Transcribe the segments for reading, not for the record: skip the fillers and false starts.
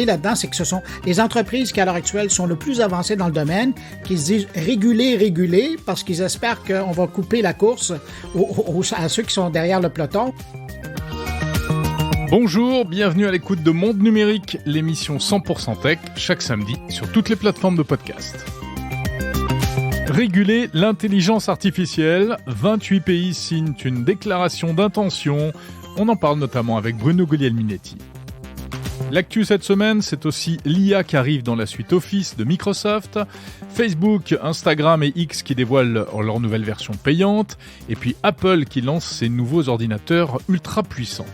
là-dedans, c'est que ce sont les entreprises qui, à l'heure actuelle, sont le plus avancées dans le domaine, qui se disent réguler, parce qu'ils espèrent qu'on va couper la course à ceux qui sont derrière le peloton. Bonjour, bienvenue à l'écoute de Monde Numérique, l'émission 100% Tech, chaque samedi sur toutes les plateformes de podcast. Réguler l'intelligence artificielle, 28 pays signent une déclaration d'intention. On en parle notamment avec Bruno Guglielminetti. L'actu cette semaine, c'est aussi l'IA qui arrive dans la suite Office de Microsoft, Facebook, Instagram et X qui dévoilent leur nouvelle version payante, et puis Apple qui lance ses nouveaux ordinateurs ultra puissants.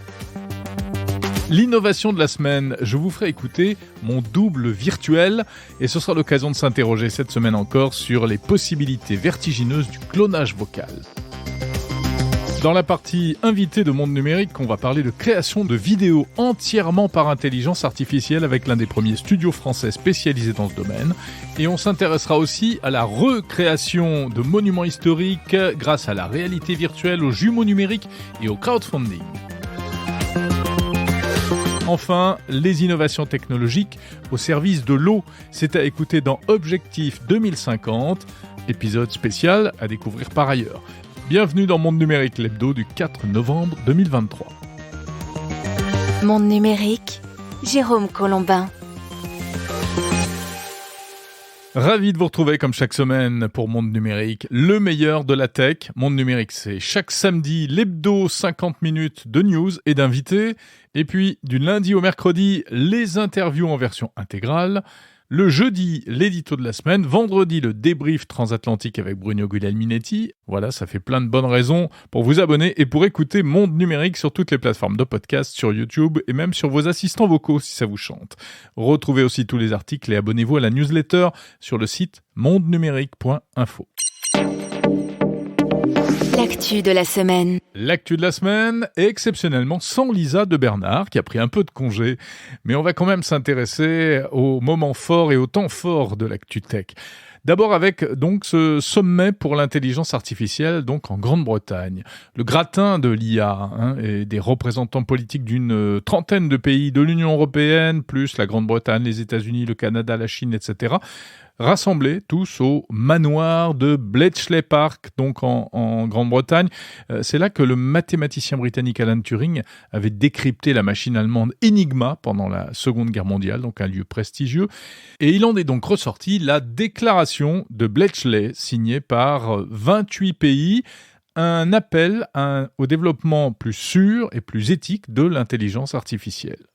L'innovation de la semaine, je vous ferai écouter mon double virtuel et ce sera l'occasion de s'interroger cette semaine encore sur les possibilités vertigineuses du clonage vocal. Dans la partie invitée de Monde Numérique, on va parler de création de vidéos entièrement par intelligence artificielle avec l'un des premiers studios français spécialisés dans ce domaine. Et on s'intéressera aussi à la recréation de monuments historiques grâce à la réalité virtuelle, aux jumeaux numériques et au crowdfunding. Enfin, les innovations technologiques au service de l'eau. C'est à écouter dans Objectif 2050, épisode spécial à découvrir par ailleurs. Bienvenue dans Monde Numérique, l'hebdo du 4 novembre 2023. Monde Numérique, Jérôme Colombin. Ravi de vous retrouver comme chaque semaine pour Monde Numérique, le meilleur de la tech. Monde Numérique, c'est chaque samedi l'hebdo 50 minutes de news et d'invités. Et puis, du lundi au mercredi, les interviews en version intégrale. Le jeudi, l'édito de la semaine. Vendredi, le débrief transatlantique avec Bruno Guglielminetti. Voilà, ça fait plein de bonnes raisons pour vous abonner et pour écouter Monde Numérique sur toutes les plateformes de podcast, sur YouTube et même sur vos assistants vocaux si ça vous chante. Retrouvez aussi tous les articles et abonnez-vous à la newsletter sur le site mondenumérique.info. L'actu de la semaine. L'actu de la semaine est exceptionnellement sans Lisa de Bernard, qui a pris un peu de congé. Mais on va quand même s'intéresser aux moments forts et aux temps forts de l'actu tech. D'abord avec donc ce sommet pour l'intelligence artificielle donc en Grande-Bretagne. Le gratin de l'IA et des représentants politiques d'une trentaine de pays de l'Union européenne, plus la Grande-Bretagne, les États-Unis, le Canada, la Chine, etc., rassemblés tous au manoir de Bletchley Park, donc en Grande-Bretagne. C'est là que le mathématicien britannique Alan Turing avait décrypté la machine allemande Enigma pendant la Seconde Guerre mondiale, donc un lieu prestigieux. Et il en est donc ressorti la déclaration de Bletchley, signée par 28 pays, un appel au développement plus sûr et plus éthique de l'intelligence artificielle.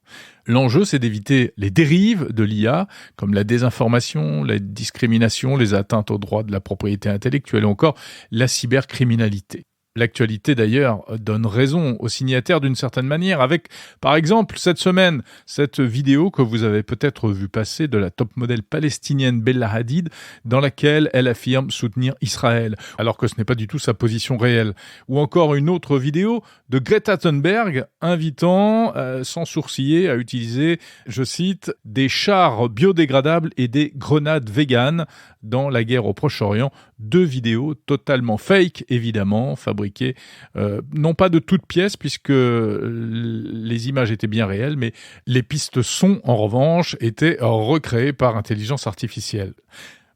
L'enjeu, c'est d'éviter les dérives de l'IA, comme la désinformation, la discrimination, les atteintes aux droits de la propriété intellectuelle ou encore la cybercriminalité. L'actualité, d'ailleurs, donne raison aux signataires d'une certaine manière avec, par exemple, cette semaine, cette vidéo que vous avez peut-être vu passer de la top modèle palestinienne Bella Hadid, dans laquelle elle affirme soutenir Israël, alors que ce n'est pas du tout sa position réelle. Ou encore une autre vidéo de Greta Thunberg invitant, sans sourciller, à utiliser, je cite, des chars biodégradables et des grenades véganes dans la guerre au Proche-Orient. Deux vidéos totalement fake, évidemment, fabriquées, non pas de toutes pièces, puisque les images étaient bien réelles, mais les pistes son, en revanche, étaient recréées par intelligence artificielle.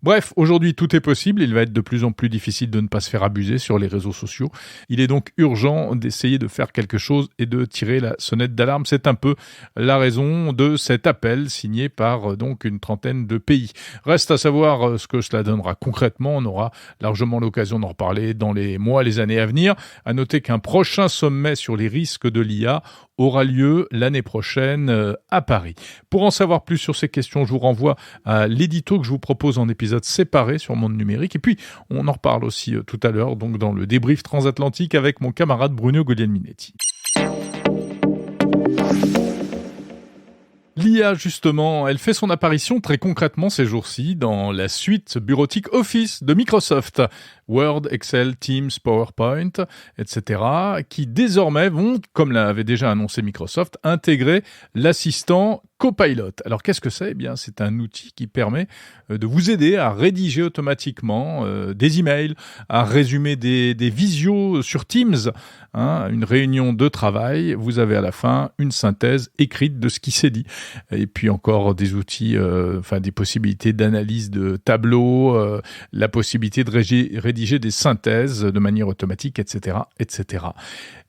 Bref, aujourd'hui, tout est possible. Il va être de plus en plus difficile de ne pas se faire abuser sur les réseaux sociaux. Il est donc urgent d'essayer de faire quelque chose et de tirer la sonnette d'alarme. C'est un peu la raison de cet appel signé par donc une trentaine de pays. Reste à savoir ce que cela donnera concrètement. On aura largement l'occasion d'en reparler dans les mois, les années à venir. À noter qu'un prochain sommet sur les risques de l'IA aura lieu l'année prochaine à Paris. Pour en savoir plus sur ces questions, je vous renvoie à l'édito que je vous propose en épisode séparé sur Monde Numérique. Et puis, on en reparle aussi tout à l'heure, donc dans le débrief transatlantique avec mon camarade Bruno Guglielminetti. L'IA, justement, elle fait son apparition très concrètement ces jours-ci dans la suite bureautique Office de Microsoft. Word, Excel, Teams, PowerPoint, etc., qui désormais vont, comme l'avait déjà annoncé Microsoft, intégrer l'assistant Copilot. Alors qu'est-ce que c'est ? Eh bien, c'est un outil qui permet de vous aider à rédiger automatiquement des emails, à résumer des visios sur Teams, une réunion de travail. Vous avez à la fin une synthèse écrite de ce qui s'est dit. Et puis encore des outils, des possibilités d'analyse de tableaux, la possibilité de rédiger des synthèses de manière automatique, etc., etc.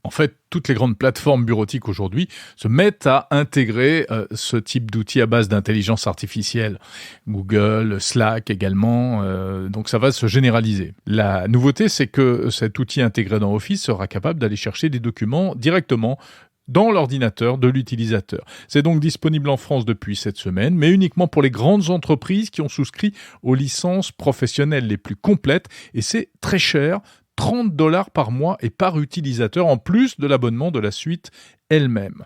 En fait, toutes les grandes plateformes bureautiques aujourd'hui se mettent à intégrer ce type d'outils à base d'intelligence artificielle. Google, Slack également, donc ça va se généraliser. La nouveauté, c'est que cet outil intégré dans Office sera capable d'aller chercher des documents directement dans l'ordinateur de l'utilisateur. C'est donc disponible en France depuis cette semaine, mais uniquement pour les grandes entreprises qui ont souscrit aux licences professionnelles les plus complètes, et c'est très cher, $30 par mois et par utilisateur, en plus de l'abonnement de la suite elle-même.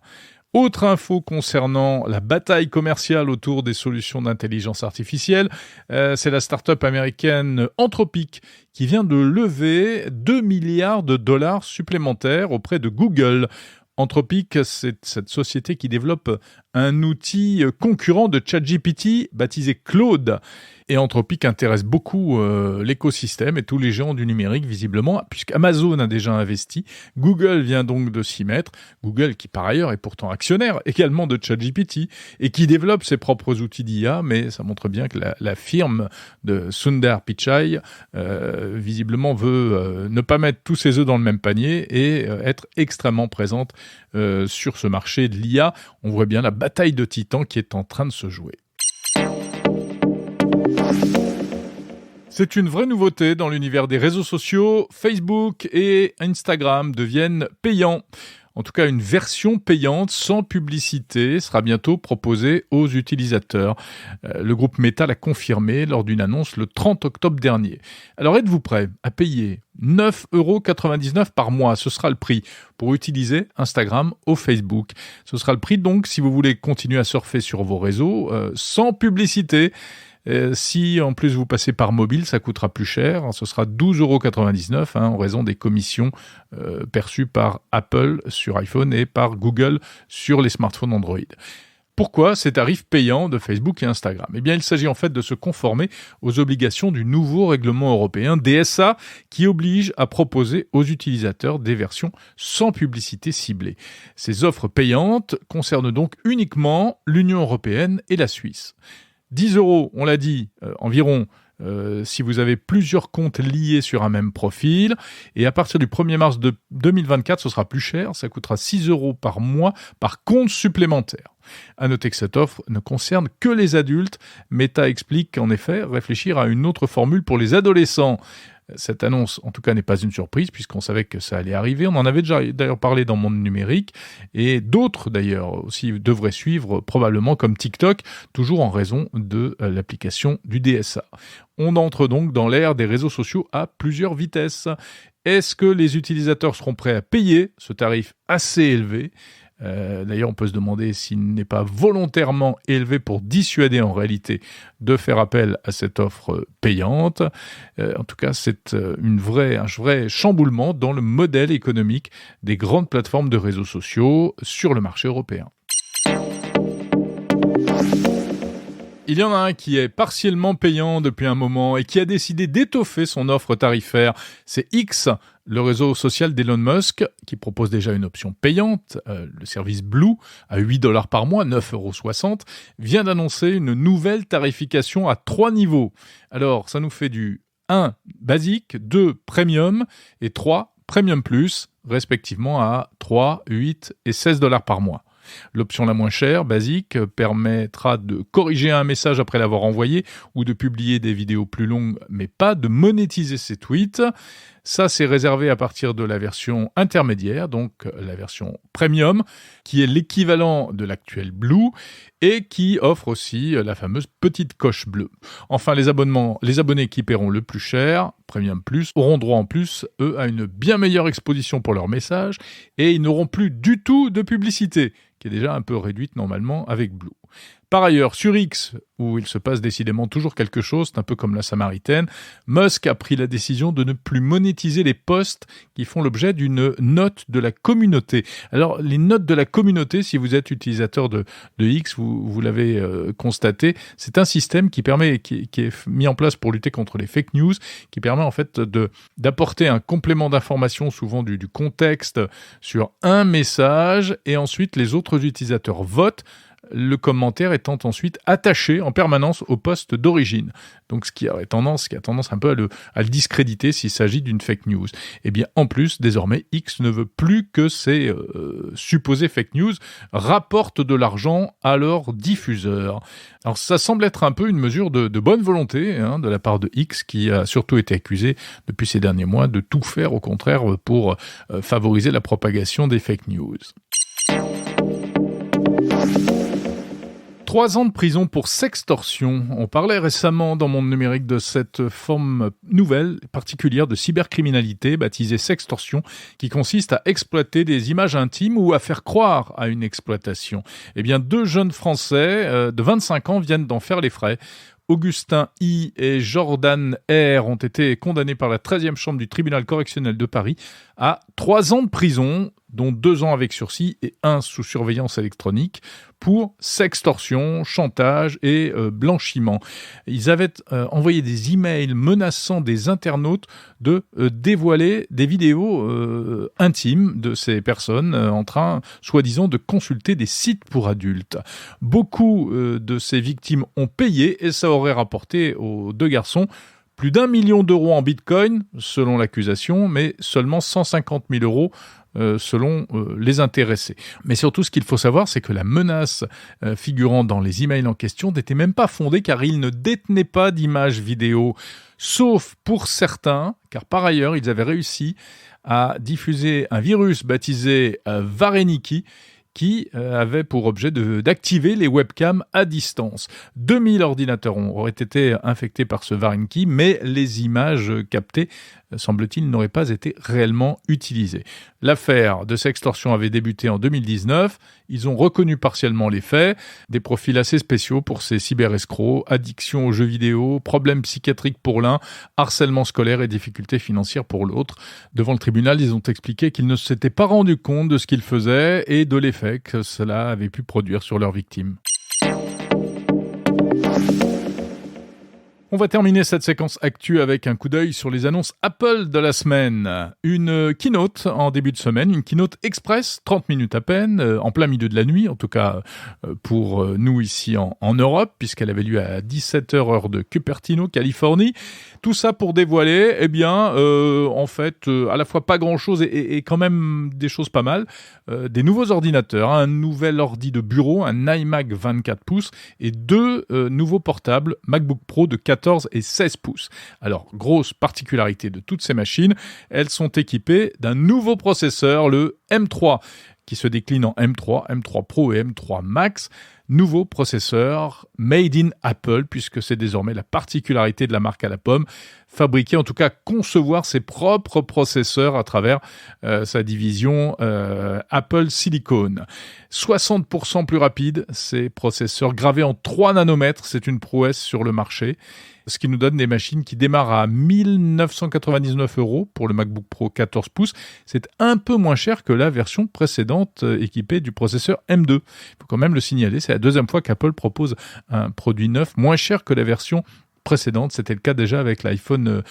Autre info concernant la bataille commerciale autour des solutions d'intelligence artificielle, c'est la start-up américaine Anthropic qui vient de lever $2 milliards supplémentaires auprès de Google. Anthropic, c'est cette société qui développe un outil concurrent de ChatGPT baptisé Claude. Et Anthropic intéresse beaucoup l'écosystème et tous les géants du numérique, visiblement, puisqu'Amazon a déjà investi. Google vient donc de s'y mettre. Google, qui par ailleurs est pourtant actionnaire également de ChatGPT et qui développe ses propres outils d'IA, mais ça montre bien que la firme de Sundar Pichai, visiblement, veut ne pas mettre tous ses œufs dans le même panier et être extrêmement présente sur ce marché de l'IA. On voit bien la bataille de titans qui est en train de se jouer. C'est une vraie nouveauté dans l'univers des réseaux sociaux. Facebook et Instagram deviennent payants. En tout cas, une version payante sans publicité sera bientôt proposée aux utilisateurs. Le groupe Meta l'a confirmé lors d'une annonce le 30 octobre dernier. Alors êtes-vous prêts à payer 9,99 € par mois ? Ce sera le prix pour utiliser Instagram ou Facebook. Ce sera le prix donc si vous voulez continuer à surfer sur vos réseaux sans publicité. Si en plus vous passez par mobile, ça coûtera plus cher. Ce sera 12,99 € en raison des commissions perçues par Apple sur iPhone et par Google sur les smartphones Android. Pourquoi ces tarifs payants de Facebook et Instagram ? Eh bien, il s'agit en fait de se conformer aux obligations du nouveau règlement européen DSA qui oblige à proposer aux utilisateurs des versions sans publicité ciblée. Ces offres payantes concernent donc uniquement l'Union européenne et la Suisse. 10 €, on l'a dit, environ, si vous avez plusieurs comptes liés sur un même profil. Et à partir du 1er mars 2024, ce sera plus cher. Ça coûtera 6 € par mois par compte supplémentaire. À noter que cette offre ne concerne que les adultes. Meta explique qu'en effet, réfléchir à une autre formule pour les adolescents. Cette annonce, en tout cas, n'est pas une surprise puisqu'on savait que ça allait arriver. On en avait déjà d'ailleurs parlé dans Monde Numérique et d'autres d'ailleurs aussi devraient suivre probablement comme TikTok, toujours en raison de l'application du DSA. On entre donc dans l'ère des réseaux sociaux à plusieurs vitesses. Est-ce que les utilisateurs seront prêts à payer ce tarif assez élevé ? D'ailleurs, on peut se demander s'il n'est pas volontairement élevé pour dissuader en réalité de faire appel à cette offre payante. En tout cas, c'est un vrai chamboulement dans le modèle économique des grandes plateformes de réseaux sociaux sur le marché européen. Il y en a un qui est partiellement payant depuis un moment et qui a décidé d'étoffer son offre tarifaire. C'est X, le réseau social d'Elon Musk, qui propose déjà une option payante. Le service Blue, à 8 $ par mois, 9,60 €, vient d'annoncer une nouvelle tarification à 3 niveaux. Alors, ça nous fait du 1 basique, 2 premium et 3 premium plus, respectivement à 3, 8 et 16 $ par mois. L'option la moins chère, basique, permettra de corriger un message après l'avoir envoyé ou de publier des vidéos plus longues, mais pas de monétiser ses tweets. Ça, c'est réservé à partir de la version intermédiaire, donc la version premium, qui est l'équivalent de l'actuel Blue et qui offre aussi la fameuse petite coche bleue. Enfin, les abonnés qui paieront le plus cher, Premium Plus, auront droit en plus, eux, à une bien meilleure exposition pour leurs messages et ils n'auront plus du tout de publicité, qui est déjà un peu réduite normalement avec Blue. Par ailleurs, sur X, où il se passe décidément toujours quelque chose, c'est un peu comme la Samaritaine, Musk a pris la décision de ne plus monétiser les posts qui font l'objet d'une note de la communauté. Alors, les notes de la communauté, si vous êtes utilisateur de X, vous l'avez constaté, c'est un système qui est mis en place pour lutter contre les fake news, qui permet en fait d'apporter un complément d'information, souvent du contexte, sur un message, et ensuite les autres utilisateurs votent, le commentaire étant ensuite attaché en permanence au post d'origine. Donc ce qui a tendance un peu à le discréditer s'il s'agit d'une fake news. Et bien en plus, désormais, X ne veut plus que ces supposées fake news rapportent de l'argent à leurs diffuseurs. Alors ça semble être un peu une mesure de bonne volonté de la part de X, qui a surtout été accusé depuis ces derniers mois de tout faire au contraire pour favoriser la propagation des fake news. 3 ans de prison pour sextorsion. On parlait récemment dans Monde Numérique de cette forme nouvelle, particulière de cybercriminalité, baptisée sextorsion, qui consiste à exploiter des images intimes ou à faire croire à une exploitation. Eh bien, 2 jeunes Français de 25 ans viennent d'en faire les frais. Augustin I et Jordan R ont été condamnés par la 13e chambre du tribunal correctionnel de Paris à 3 ans de prison, dont 2 ans avec sursis et 1 sous surveillance électronique, pour sextorsion, chantage et blanchiment. Ils avaient envoyé des emails menaçant des internautes de dévoiler des vidéos intimes de ces personnes en train, soi-disant, de consulter des sites pour adultes. Beaucoup de ces victimes ont payé et ça aurait rapporté aux 2 garçons plus d'1 million d'euros en bitcoin, selon l'accusation, mais seulement 150 000 euros selon les intéressés. Mais surtout, ce qu'il faut savoir, c'est que la menace figurant dans les emails en question n'était même pas fondée, car ils ne détenaient pas d'images vidéo, sauf pour certains, car par ailleurs, ils avaient réussi à diffuser un virus baptisé Vareniki, qui avait pour objet d'activer les webcams à distance. 2000 ordinateurs auraient été infectés par ce Vareniki, mais les images captées, semble-t-il, n'auraient pas été réellement utilisées. L'affaire de sextorsion avait débuté en 2019. Ils ont reconnu partiellement les faits. Des profils assez spéciaux pour ces cyberescrocs, addiction aux jeux vidéo, problèmes psychiatriques pour l'un, harcèlement scolaire et difficultés financières pour l'autre. Devant le tribunal, ils ont expliqué qu'ils ne s'étaient pas rendus compte de ce qu'ils faisaient et de l'effet que cela avait pu produire sur leurs victimes. On va terminer cette séquence actu avec un coup d'œil sur les annonces Apple de la semaine. Une keynote en début de semaine, une keynote express, 30 minutes à peine, en plein milieu de la nuit, en tout cas pour nous ici en Europe, puisqu'elle avait lieu à 17h heure de Cupertino, Californie. Tout ça pour dévoiler, en fait, à la fois pas grand-chose et quand même des choses pas mal. Des nouveaux ordinateurs, un nouvel ordi de bureau, un iMac 24 pouces et 2 nouveaux portables MacBook Pro de 14 et 16 pouces. Alors, grosse particularité de toutes ces machines, elles sont équipées d'un nouveau processeur, le M3, qui se décline en M3, M3 Pro et M3 Max. Nouveau processeur made in Apple, puisque c'est désormais la particularité de la marque à la pomme, fabriquer, en tout cas concevoir ses propres processeurs à travers sa division Apple Silicon. 60% plus rapide, ces processeurs gravés en 3 nanomètres, c'est une prouesse sur le marché, ce qui nous donne des machines qui démarrent à 1 999 € pour le MacBook Pro 14 pouces. C'est un peu moins cher que la version précédente équipée du processeur M2. Il faut quand même le signaler, c'est la 2e fois qu'Apple propose un produit neuf moins cher que la version précédente. C'était le cas déjà avec l'iPhone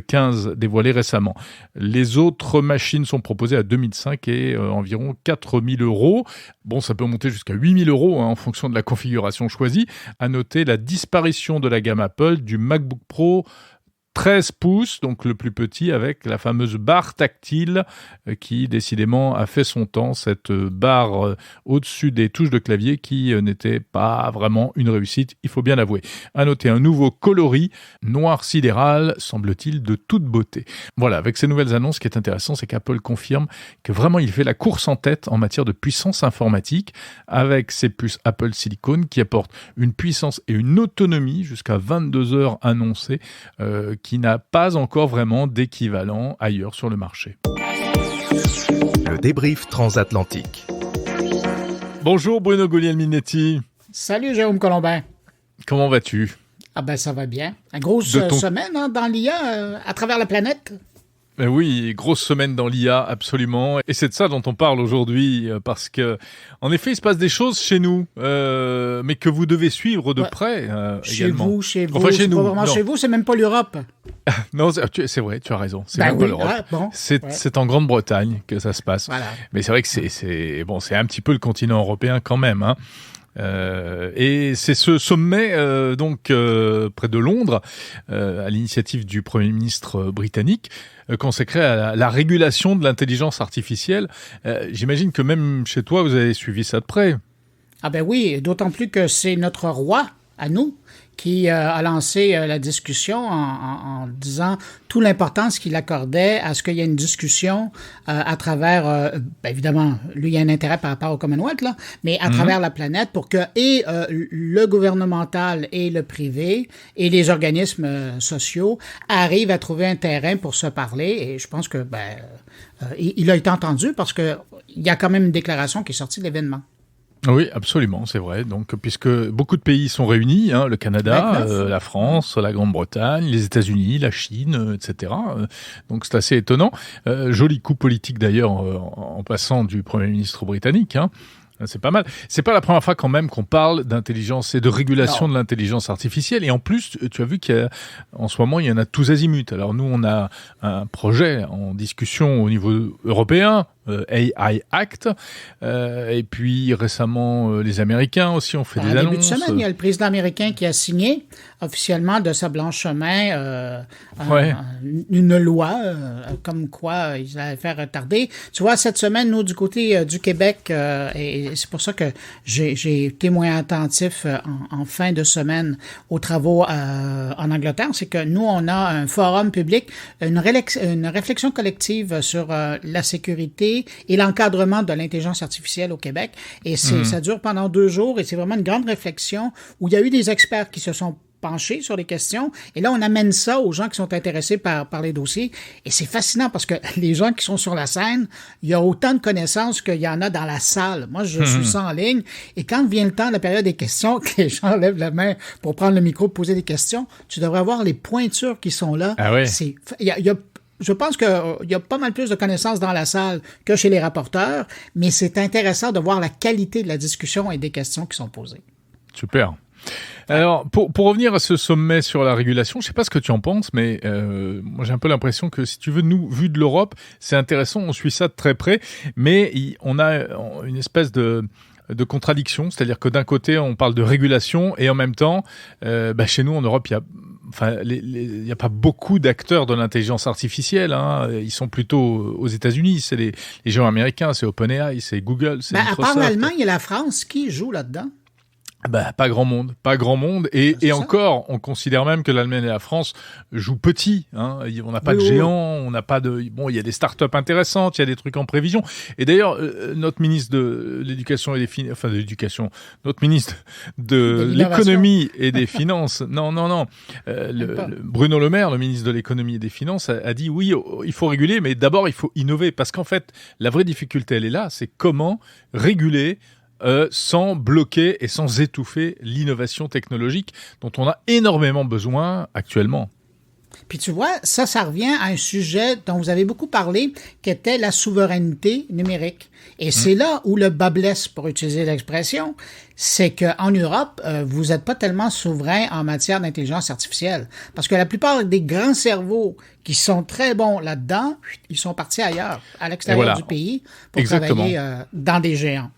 15 dévoilé récemment. Les autres machines sont proposées à 2005 et environ 4000 €. Bon, ça peut monter jusqu'à 8000 € en fonction de la configuration choisie. À noter la disparition de la gamme Apple du MacBook Pro 13 pouces, donc le plus petit, avec la fameuse barre tactile qui décidément a fait son temps, cette barre au-dessus des touches de clavier qui n'était pas vraiment une réussite, il faut bien l'avouer. À noter un nouveau coloris noir sidéral, semble-t-il de toute beauté. Voilà, avec ces nouvelles annonces, ce qui est intéressant, c'est qu'Apple confirme que vraiment il fait la course en tête en matière de puissance informatique avec ses puces Apple Silicon qui apportent une puissance et une autonomie jusqu'à 22 heures annoncées qui n'a pas encore vraiment d'équivalent ailleurs sur le marché. Le débrief transatlantique. Bonjour Bruno Guglielminetti. Salut Jérôme Colombin. Comment vas-tu? Ah ben ça va bien. Une grosse semaine dans l'IA à travers la planète. Oui, grosse semaine dans l'IA, absolument. Et c'est de ça dont on parle aujourd'hui, parce que, en effet, il se passe des choses chez nous, mais que vous devez suivre de près également. Chez vous. Enfin, chez nous. Pas vraiment chez vous, c'est même pas l'Europe. Non, c'est vrai, tu as raison. C'est Ben même pas oui, l'Europe. bon, c'est en Grande-Bretagne que ça se passe. Voilà. Mais c'est vrai que c'est un petit peu le continent européen quand même, hein. Et c'est ce sommet près de Londres, à l'initiative du Premier ministre britannique, consacré à la régulation de l'intelligence artificielle. J'imagine que même chez toi, vous avez suivi ça de près. Ah ben oui, d'autant plus que c'est notre roi, à nous, qui a lancé la discussion en disant toute l'importance qu'il accordait à ce qu'il y ait une discussion à travers, évidemment, lui, il y a un intérêt par rapport au Commonwealth, là, mais à travers la planète pour que le gouvernemental et le privé et les organismes sociaux arrivent à trouver un terrain pour se parler. Et je pense que il a été entendu parce que il y a quand même une déclaration qui est sortie de l'événement. Oui, absolument, c'est vrai. Donc, puisque beaucoup de pays sont réunis, hein, le Canada, la France, la Grande-Bretagne, les États-Unis, la Chine, etc. Donc, c'est assez étonnant. Joli coup politique d'ailleurs en passant du Premier ministre britannique. Hein. C'est pas mal. C'est pas la première fois quand même qu'on parle d'intelligence et de régulation de l'intelligence artificielle. Et en plus, tu as vu qu'en ce moment, il y en a tous azimuts. Alors nous, on a un projet en discussion au niveau européen, AI Act, et puis récemment les Américains aussi ont fait des annonces. Début de semaine, il y a le président américain qui a signé officiellement de sa blanche main une loi comme quoi ils allaient faire retarder. Tu vois, cette semaine, nous, du côté du Québec, et c'est pour ça que j'ai été moins attentif en fin de semaine aux travaux en Angleterre, c'est que nous, on a un forum public, une réflexion collective sur la sécurité et l'encadrement de l'intelligence artificielle au Québec. Et ça dure pendant 2 jours et c'est vraiment une grande réflexion où il y a eu des experts qui se sont penchés sur les questions. Et là, on amène ça aux gens qui sont intéressés par les dossiers. Et c'est fascinant parce que les gens qui sont sur la scène, il y a autant de connaissances qu'il y en a dans la salle. Moi, je suis ça en ligne. Et quand vient le temps de la période des questions, que les gens lèvent la main pour prendre le micro et poser des questions, tu devrais voir les pointures qui sont là. Ah ouais. Je pense qu'il y a pas mal plus de connaissances dans la salle que chez les rapporteurs, mais c'est intéressant de voir la qualité de la discussion et des questions qui sont posées. Super. Alors, pour revenir à ce sommet sur la régulation, je sais pas ce que tu en penses, mais moi j'ai un peu l'impression que si tu veux, nous, vu de l'Europe, c'est intéressant, on suit ça de très près, mais on a une espèce de contradiction, c'est-à-dire que d'un côté, on parle de régulation et en même temps, chez nous en Europe, il y a pas beaucoup d'acteurs de l'intelligence artificielle. Hein. Ils sont plutôt aux États-Unis. C'est les géants américains, c'est OpenAI, c'est Google, c'est Microsoft. À part l'Allemagne et la France, qui joue là-dedans? Pas grand monde. Et encore, on considère même que l'Allemagne et la France jouent petit. Hein. On n'a pas de géants, on n'a pas de. Bon, il y a des startups intéressantes, il y a des trucs en prévision. Et d'ailleurs, notre ministre de l'Éducation et des Finances, notre ministre de l'Économie et des Finances, Bruno Le Maire, le ministre de l'Économie et des Finances, a dit oui, il faut réguler, mais d'abord il faut innover, parce qu'en fait, la vraie difficulté, elle est là, c'est comment réguler sans bloquer et sans étouffer l'innovation technologique dont on a énormément besoin actuellement. Puis tu vois, ça revient à un sujet dont vous avez beaucoup parlé, qui était la souveraineté numérique. Et c'est là où le bas blesse, pour utiliser l'expression, c'est qu'en Europe, vous n'êtes pas tellement souverain en matière d'intelligence artificielle. Parce que la plupart des grands cerveaux qui sont très bons là-dedans, ils sont partis ailleurs, à l'extérieur du pays, pour travailler dans des géants.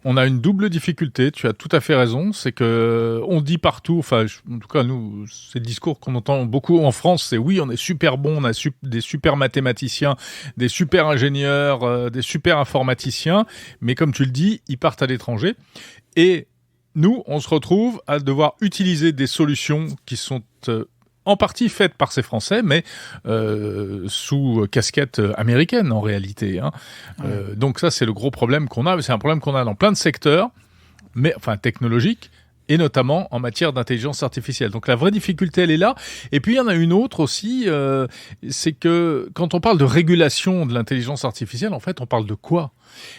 On a une double difficulté, tu as tout à fait raison, c'est que on dit partout, en tout cas nous, c'est le discours qu'on entend beaucoup en France, c'est oui, on est super bon, on a des super mathématiciens, des super ingénieurs, des super informaticiens, mais comme tu le dis, ils partent à l'étranger. Et nous, on se retrouve à devoir utiliser des solutions qui sont en partie faite par ces Français, mais sous casquette américaine en réalité. Hein. Donc ça, c'est le gros problème qu'on a. C'est un problème qu'on a dans plein de secteurs, technologiques, et notamment en matière d'intelligence artificielle. Donc la vraie difficulté, elle est là. Et puis il y en a une autre aussi, c'est que quand on parle de régulation de l'intelligence artificielle, en fait, on parle de quoi ?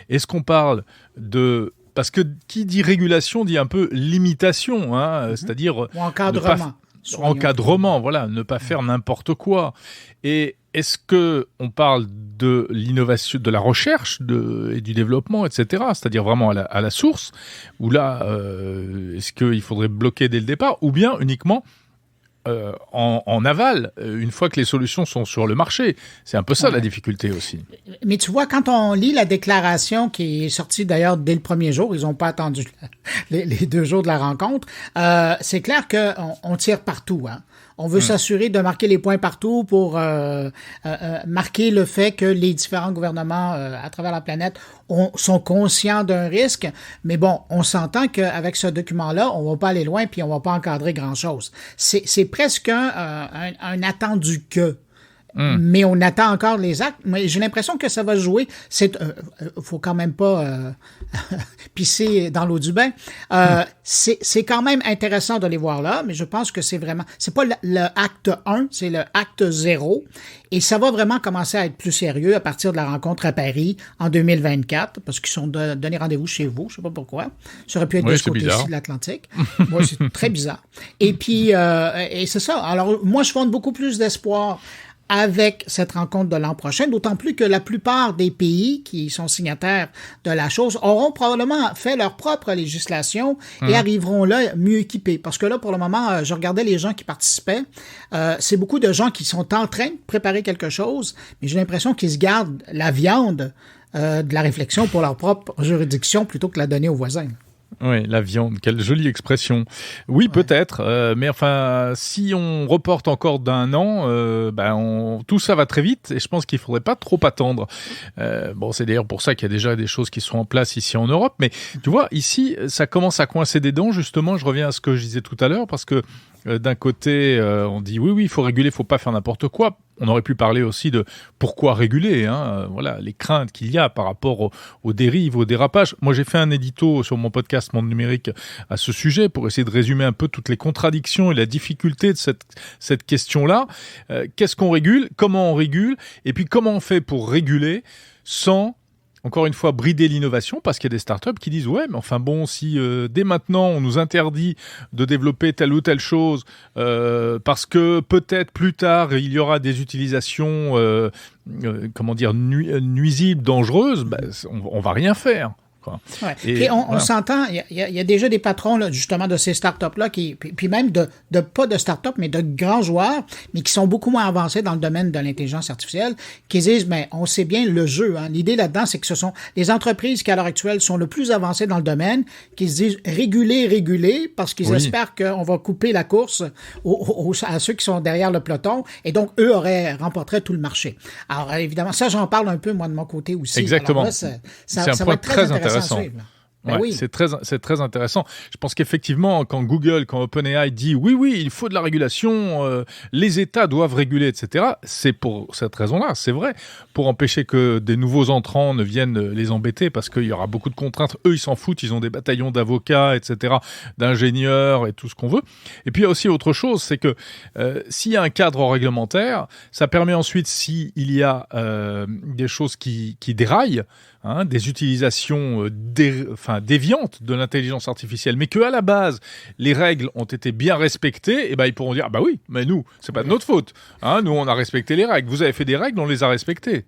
Est-ce qu'on parle de parce que qui dit régulation dit un peu limitation, hein, c'est-à-dire ou encadrement. Encadrement, voilà, ne pas faire n'importe quoi. Et est-ce que on parle de l'innovation, de la recherche et du développement, etc., c'est-à-dire vraiment à la source, ou là, est-ce qu'il faudrait bloquer dès le départ, ou bien uniquement en aval, une fois que les solutions sont sur le marché? C'est un peu ça la difficulté aussi. Mais tu vois, quand on lit la déclaration qui est sortie d'ailleurs dès le premier jour, ils n'ont pas attendu les 2 jours de la rencontre, c'est clair qu'on tire partout, hein. On veut s'assurer de marquer les points partout pour marquer le fait que les différents gouvernements à travers la planète sont conscients d'un risque. Mais bon, on s'entend qu'avec ce document-là, on va pas aller loin puis on va pas encadrer grand-chose. C'est presque un attendu que. Mais on attend encore les actes. Mais j'ai l'impression que ça va jouer. Faut quand même pas pisser dans l'eau du bain. C'est quand même intéressant de les voir là, mais je pense que c'est pas le acte 1, c'est le acte 0. Et ça va vraiment commencer à être plus sérieux à partir de la rencontre à Paris en 2024, parce qu'ils sont donné rendez-vous chez vous, je sais pas pourquoi. Ça aurait pu être de ce côté-ci de l'Atlantique. Moi, c'est très bizarre. Et puis, et c'est ça. Alors, moi, je fonde beaucoup plus d'espoir avec cette rencontre de l'an prochain, d'autant plus que la plupart des pays qui sont signataires de la chose auront probablement fait leur propre législation et arriveront là mieux équipés. Parce que là, pour le moment, je regardais les gens qui participaient. C'est beaucoup de gens qui sont en train de préparer quelque chose, mais j'ai l'impression qu'ils se gardent la viande de la réflexion pour leur propre juridiction plutôt que la donner aux voisins. Oui, la viande, quelle jolie expression. Oui, peut-être, mais enfin, si on reporte encore d'1 an, tout ça va très vite et je pense qu'il faudrait pas trop attendre. Bon, c'est d'ailleurs pour ça qu'il y a déjà des choses qui sont en place ici en Europe, mais tu vois, ici, ça commence à coincer des dents, justement, je reviens à ce que je disais tout à l'heure, parce que d'un côté, on dit oui, il faut réguler, il faut pas faire n'importe quoi. On aurait pu parler aussi de pourquoi réguler, hein, voilà, les craintes qu'il y a par rapport aux dérives, aux dérapages. Moi, j'ai fait un édito sur mon podcast Monde Numérique à ce sujet pour essayer de résumer un peu toutes les contradictions et la difficulté de cette question-là. Qu'est-ce qu'on régule? Comment on régule? Et puis, comment on fait pour réguler sans, encore une fois, brider l'innovation, parce qu'il y a des startups qui disent « Ouais, mais enfin bon, si dès maintenant on nous interdit de développer telle ou telle chose parce que peut-être plus tard il y aura des utilisations nuisibles, dangereuses, on va rien faire. » Ouais. Et on s'entend, il y a déjà des patrons là, justement de ces startups-là, puis même de pas de startups, mais de grands joueurs, mais qui sont beaucoup moins avancés dans le domaine de l'intelligence artificielle, qui disent, mais on sait bien le jeu. Hein. L'idée là-dedans, c'est que ce sont les entreprises qui, à l'heure actuelle, sont le plus avancées dans le domaine, qui se disent réguler, parce qu'ils espèrent qu'on va couper la course à ceux qui sont derrière le peloton, et donc eux remporteraient tout le marché. Alors évidemment, ça, j'en parle un peu, moi, de mon côté aussi. Exactement. Alors, là, ça va être très intéressant. Ouais, oui. C'est très intéressant. Je pense qu'effectivement, quand Google, quand OpenAI dit oui, il faut de la régulation, les États doivent réguler, etc., c'est pour cette raison-là, c'est vrai, pour empêcher que des nouveaux entrants ne viennent les embêter, parce qu'il y aura beaucoup de contraintes. Eux, ils s'en foutent, ils ont des bataillons d'avocats, etc., d'ingénieurs et tout ce qu'on veut. Et puis, il y a aussi autre chose, c'est que s'il y a un cadre réglementaire, ça permet ensuite, s'il y a des choses qui déraillent, hein, des utilisations déviantes de l'intelligence artificielle, mais qu'à la base, les règles ont été bien respectées, et ben ils pourront dire, bah oui, mais nous, c'est pas de notre faute. Hein, nous, on a respecté les règles. Vous avez fait des règles, on les a respectées.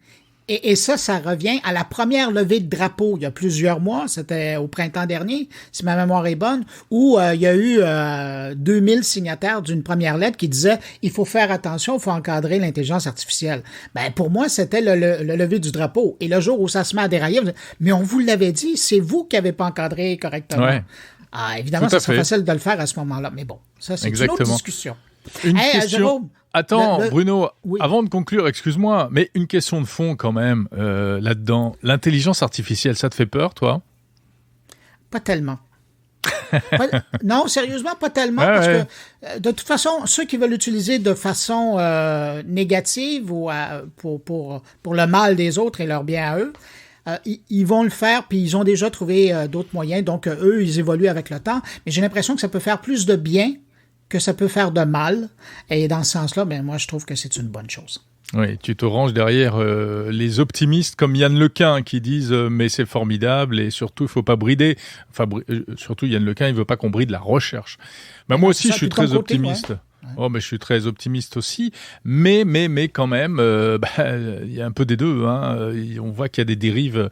Et ça revient à la première levée de drapeau il y a plusieurs mois, c'était au printemps dernier, si ma mémoire est bonne, où il y a eu 2000 signataires d'une première lettre qui disait « Il faut faire attention, il faut encadrer l'intelligence artificielle ». Ben pour moi, c'était le lever du drapeau. Et le jour où ça se met à dérailler, mais on vous l'avait dit, c'est vous qui n'avez pas encadré correctement. Ouais. Ah, évidemment, ça serait facile de le faire à ce moment-là, mais bon, ça c'est une autre discussion. Une question... Jérôme, attends, Bruno, avant de conclure, excuse-moi, mais une question de fond quand même là-dedans. L'intelligence artificielle, ça te fait peur, toi? Pas tellement. Non, sérieusement, pas tellement, parce que de toute façon, ceux qui veulent l'utiliser de façon négative ou pour le mal des autres et leur bien à eux, ils vont le faire, puis ils ont déjà trouvé d'autres moyens, donc eux, ils évoluent avec le temps, mais j'ai l'impression que ça peut faire plus de bien que ça peut faire de mal. Et dans ce sens-là, ben moi, je trouve que c'est une bonne chose. Oui, tu te ranges derrière les optimistes comme Yann Lequin qui disent mais c'est formidable et surtout il faut pas brider. Enfin, surtout Yann Lequin, il veut pas qu'on bride la recherche. Moi aussi, je suis très optimiste. Ouais. Oh, mais je suis très optimiste aussi, mais quand même, il y a un peu des deux. Hein. On voit qu'il y a des dérives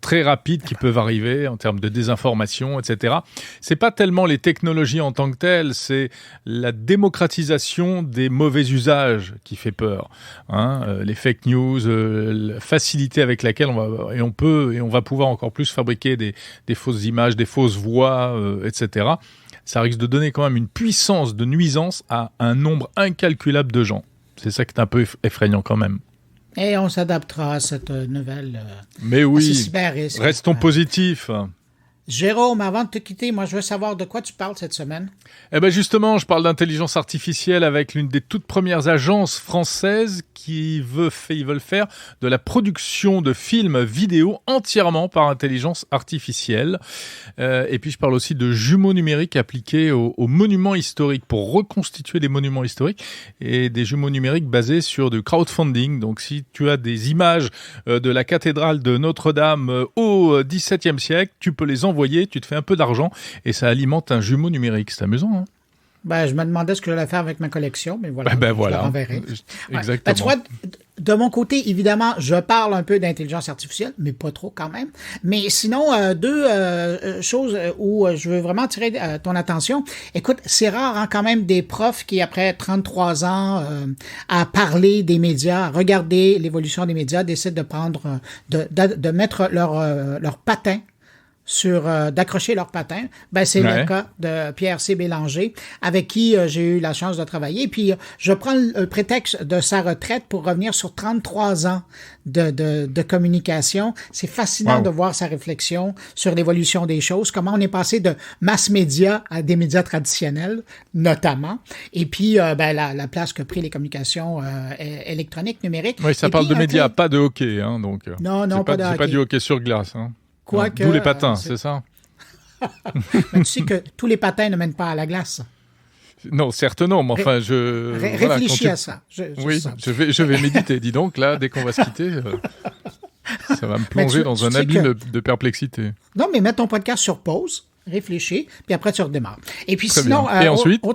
très rapides qui peuvent arriver en termes de désinformation, etc. C'est pas tellement les technologies en tant que telles, c'est la démocratisation des mauvais usages qui fait peur. Hein. Les fake news, la facilité avec laquelle on va pouvoir encore plus fabriquer des fausses images, des fausses voix, etc. Ça risque de donner quand même une puissance de nuisance à un nombre incalculable de gens. C'est ça qui est un peu effrayant quand même. Et on s'adaptera à cette nouvelle Mais oui, cyber-risque. Restons positifs. Jérôme, avant de te quitter, moi je veux savoir de quoi tu parles cette semaine. Justement, je parle d'intelligence artificielle avec l'une des toutes premières agences françaises qui veulent faire de la production de films vidéo entièrement par intelligence artificielle. Et puis je parle aussi de jumeaux numériques appliqués aux monuments historiques pour reconstituer des monuments historiques et des jumeaux numériques basés sur du crowdfunding. Donc si tu as des images de la cathédrale de Notre-Dame au XVIIe siècle, tu peux les envoyer, tu te fais un peu d'argent et ça alimente un jumeau numérique. C'est amusant, hein? Je me demandais ce que j'allais faire avec ma collection, mais voilà, je la renverrai. Exactement. Tu vois, de mon côté, évidemment, je parle un peu d'intelligence artificielle, mais pas trop quand même. Mais sinon, deux choses où je veux vraiment attirer ton attention. Écoute, c'est rare hein, quand même des profs qui, après 33 ans à parler des médias, à regarder l'évolution des médias, décident de prendre, de mettre leur patin d'accrocher leur patin. C'est le cas de Pierre C. Bélanger, avec qui j'ai eu la chance de travailler. Puis, je prends le prétexte de sa retraite pour revenir sur 33 ans de communication. C'est fascinant de voir sa réflexion sur l'évolution des choses, comment on est passé de mass média à des médias traditionnels, notamment. Et puis, la place que pris les communications électroniques, numériques. Oui, ça parle de médias, pas de hockey. Hein, donc, non, pas de hockey. C'est pas du hockey sur glace, hein. D'où les patins, c'est ça? Mais tu sais que tous les patins ne mènent pas à la glace. Non, certes non, mais enfin, réfléchis à ça. Je vais méditer. Dis donc, là, dès qu'on va se quitter, ça va me plonger dans un abîme de perplexité. Non, mais mets ton podcast sur pause, réfléchis, puis après tu redémarres. Et puis Très sinon, bien. Et ensuite?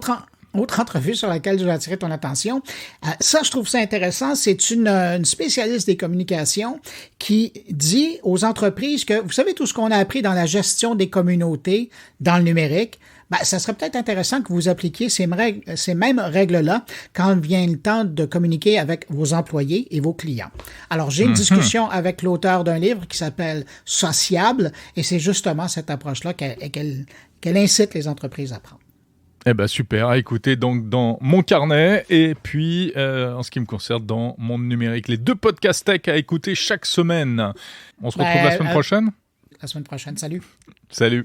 Autre entrevue sur laquelle je vais attirer ton attention. Ça, je trouve ça intéressant. C'est une spécialiste des communications qui dit aux entreprises que, vous savez, tout ce qu'on a appris dans la gestion des communautés dans le numérique, ça serait peut-être intéressant que vous appliquiez ces mêmes règles-là quand vient le temps de communiquer avec vos employés et vos clients. Alors, j'ai une discussion avec l'auteur d'un livre qui s'appelle « Sociable » et c'est justement cette approche-là qu'elle incite les entreprises à prendre. Super, à écouter donc dans mon carnet et puis en ce qui me concerne dans Monde Numérique. Les 2 podcasts tech à écouter chaque semaine. On se retrouve la semaine prochaine? La semaine prochaine, salut. Salut.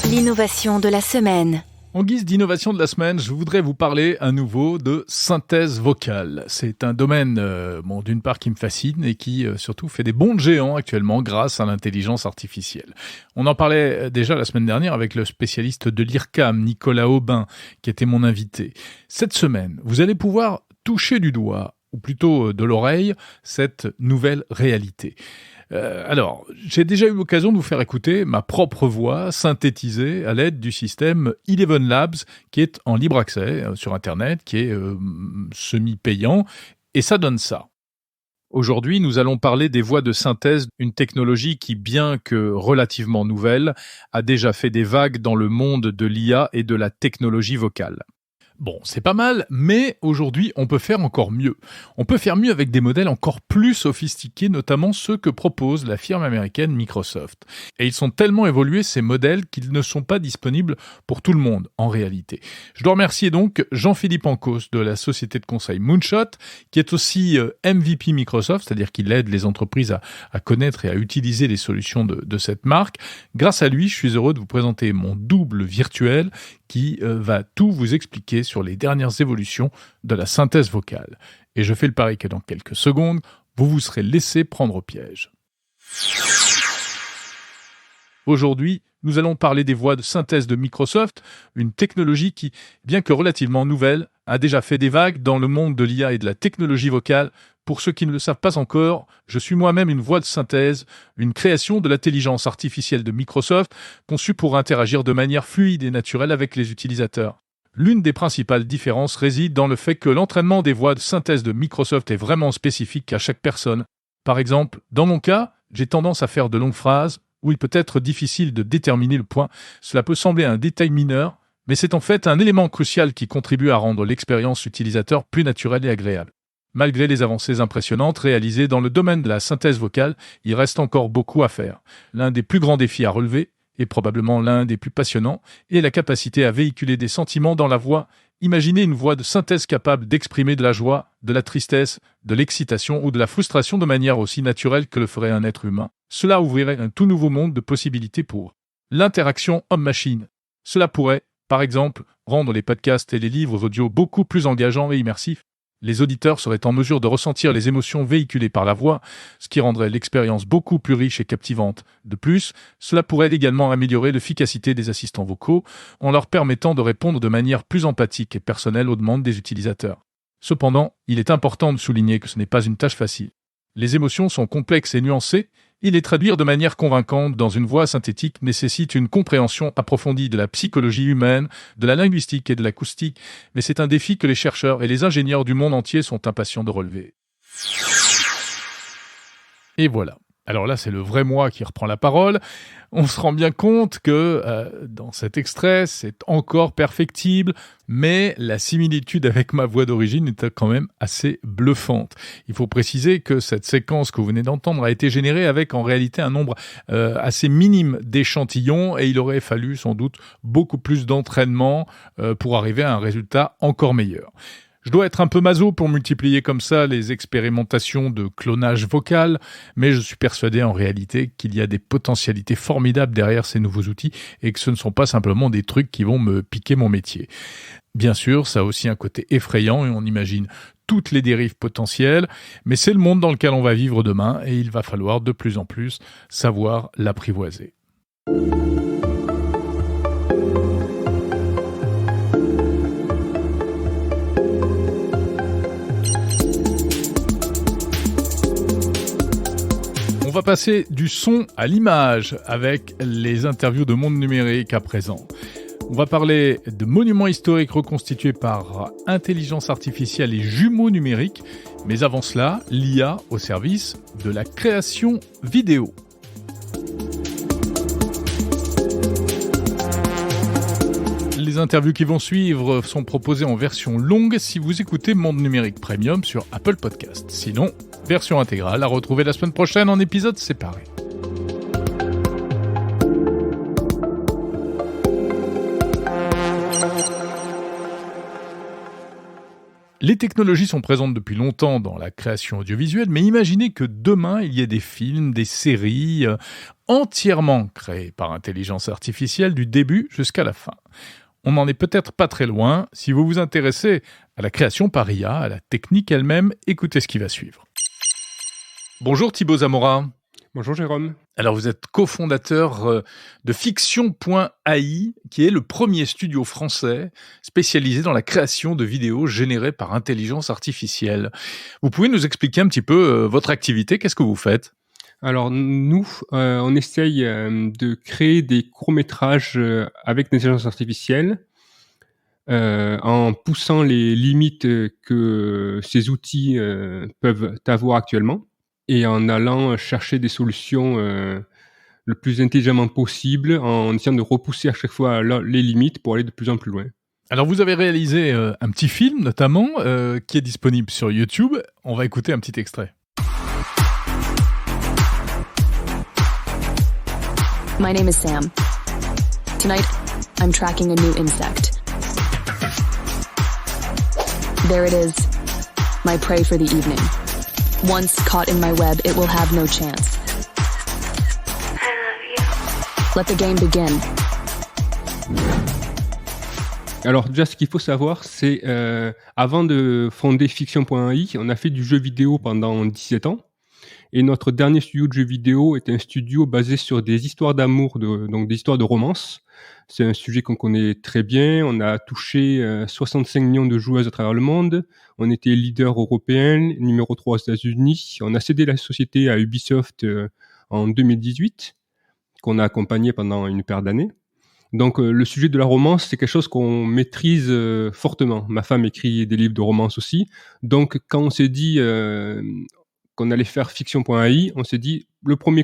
L'innovation de la semaine. En guise d'innovation de la semaine, je voudrais vous parler à nouveau de synthèse vocale. C'est un domaine, d'une part qui me fascine et qui surtout fait des bonds de géants actuellement grâce à l'intelligence artificielle. On en parlait déjà la semaine dernière avec le spécialiste de l'IRCAM, Nicolas Aubin, qui était mon invité. Cette semaine, vous allez pouvoir toucher du doigt, ou plutôt de l'oreille, cette nouvelle réalité. Alors, j'ai déjà eu l'occasion de vous faire écouter ma propre voix synthétisée à l'aide du système Eleven Labs qui est en libre accès sur Internet, qui est semi-payant, et ça donne ça. Aujourd'hui, nous allons parler des voix de synthèse, une technologie qui, bien que relativement nouvelle, a déjà fait des vagues dans le monde de l'IA et de la technologie vocale. Bon, c'est pas mal, mais aujourd'hui, on peut faire encore mieux. On peut faire mieux avec des modèles encore plus sophistiqués, notamment ceux que propose la firme américaine Microsoft. Et ils sont tellement évolués, ces modèles, qu'ils ne sont pas disponibles pour tout le monde, en réalité. Je dois remercier donc Jean-Philippe Ancos de la société de conseil Moonshot, qui est aussi MVP Microsoft, c'est-à-dire qu'il aide les entreprises à connaître et à utiliser les solutions de cette marque. Grâce à lui, je suis heureux de vous présenter mon double virtuel qui va tout vous expliquer sur les dernières évolutions de la synthèse vocale. Et je fais le pari que dans quelques secondes, vous vous serez laissé prendre au piège. Aujourd'hui, Nous allons parler des voix de synthèse de Microsoft, une technologie qui, bien que relativement nouvelle, a déjà fait des vagues dans le monde de l'IA et de la technologie vocale. Pour ceux qui ne le savent pas encore, je suis moi-même une voix de synthèse, une création de l'intelligence artificielle de Microsoft, conçue pour interagir de manière fluide et naturelle avec les utilisateurs. L'une des principales différences réside dans le fait que l'entraînement des voix de synthèse de Microsoft est vraiment spécifique à chaque personne. Par exemple, dans mon cas, j'ai tendance à faire de longues phrases où il peut être difficile de déterminer le point. Cela peut sembler un détail mineur, mais c'est en fait un élément crucial qui contribue à rendre l'expérience utilisateur plus naturelle et agréable. Malgré les avancées impressionnantes réalisées dans le domaine de la synthèse vocale, il reste encore beaucoup à faire. L'un des plus grands défis à relever, et probablement l'un des plus passionnants, est la capacité à véhiculer des sentiments dans la voix. Imaginez une voix de synthèse capable d'exprimer de la joie, de la tristesse, de l'excitation ou de la frustration de manière aussi naturelle que le ferait un être humain. Cela ouvrirait un tout nouveau monde de possibilités pour l'interaction homme-machine. Cela pourrait, par exemple, rendre les podcasts et les livres audio beaucoup plus engageants et immersifs. Les auditeurs seraient en mesure de ressentir les émotions véhiculées par la voix, ce qui rendrait l'expérience beaucoup plus riche et captivante. De plus, cela pourrait également améliorer l'efficacité des assistants vocaux en leur permettant de répondre de manière plus empathique et personnelle aux demandes des utilisateurs. Cependant, il est important de souligner que ce n'est pas une tâche facile. Les émotions sont complexes et nuancées, et les traduire de manière convaincante dans une voix synthétique nécessite une compréhension approfondie de la psychologie humaine, de la linguistique et de l'acoustique, mais c'est un défi que les chercheurs et les ingénieurs du monde entier sont impatients de relever. Et voilà. Alors là, c'est le vrai moi qui reprend la parole. On se rend bien compte que dans cet extrait, c'est encore perfectible, mais la similitude avec ma voix d'origine est quand même assez bluffante. Il faut préciser que cette séquence que vous venez d'entendre a été générée avec en réalité un nombre assez minime d'échantillons et il aurait fallu sans doute beaucoup plus d'entraînement pour arriver à un résultat encore meilleur. Je dois être un peu maso pour multiplier comme ça les expérimentations de clonage vocal, mais je suis persuadé en réalité qu'il y a des potentialités formidables derrière ces nouveaux outils et que ce ne sont pas simplement des trucs qui vont me piquer mon métier. Bien sûr, ça a aussi un côté effrayant et on imagine toutes les dérives potentielles, mais c'est le monde dans lequel on va vivre demain et il va falloir de plus en plus savoir l'apprivoiser. On va passer du son à l'image avec les interviews de Monde Numérique à présent. On va parler de monuments historiques reconstitués par intelligence artificielle et jumeaux numériques, mais avant cela, l'IA au service de la création vidéo. Les interviews qui vont suivre sont proposées en version longue si vous écoutez Monde Numérique Premium sur Apple Podcast. Sinon, version intégrale à retrouver la semaine prochaine en épisodes séparés. Les technologies sont présentes depuis longtemps dans la création audiovisuelle, mais imaginez que demain, il y ait des films, des séries entièrement créés par intelligence artificielle du début jusqu'à la fin. On n'en est peut-être pas très loin. Si vous vous intéressez à la création par IA, à la technique elle-même, écoutez ce qui va suivre. Bonjour Thibaut Zamora. Bonjour Jérôme. Alors vous êtes cofondateur de Fiction.ai, qui est le premier studio français spécialisé dans la création de vidéos générées par intelligence artificielle. Vous pouvez nous expliquer un petit peu votre activité, qu'est-ce que vous faites ? Alors nous, on essaye de créer des courts-métrages avec l'intelligence artificielle en poussant les limites que ces outils peuvent avoir actuellement et en allant chercher des solutions le plus intelligemment possible en essayant de repousser à chaque fois les limites pour aller de plus en plus loin. Alors vous avez réalisé un petit film notamment qui est disponible sur YouTube. On va écouter un petit extrait. My name is Sam. Tonight, I'm tracking a new insect. There it is, my prey for the evening. Once caught in my web, it will have no chance. I love you. Let the game begin. Alors déjà, ce qu'il faut savoir, c'est avant de fonder Fiction.ai, on a fait du jeu vidéo pendant 17 ans. Et notre dernier studio de jeux vidéo est un studio basé sur des histoires d'amour, donc des histoires de romance. C'est un sujet qu'on connaît très bien. On a touché 65 millions de joueuses à travers le monde. On était leader européen, numéro 3 aux États-Unis. On a cédé la société à Ubisoft en 2018, qu'on a accompagné pendant une paire d'années. Donc le sujet de la romance, c'est quelque chose qu'on maîtrise fortement. Ma femme écrit des livres de romance aussi. Donc quand on s'est dit qu'on allait faire Fiction.ai, on s'est dit le premier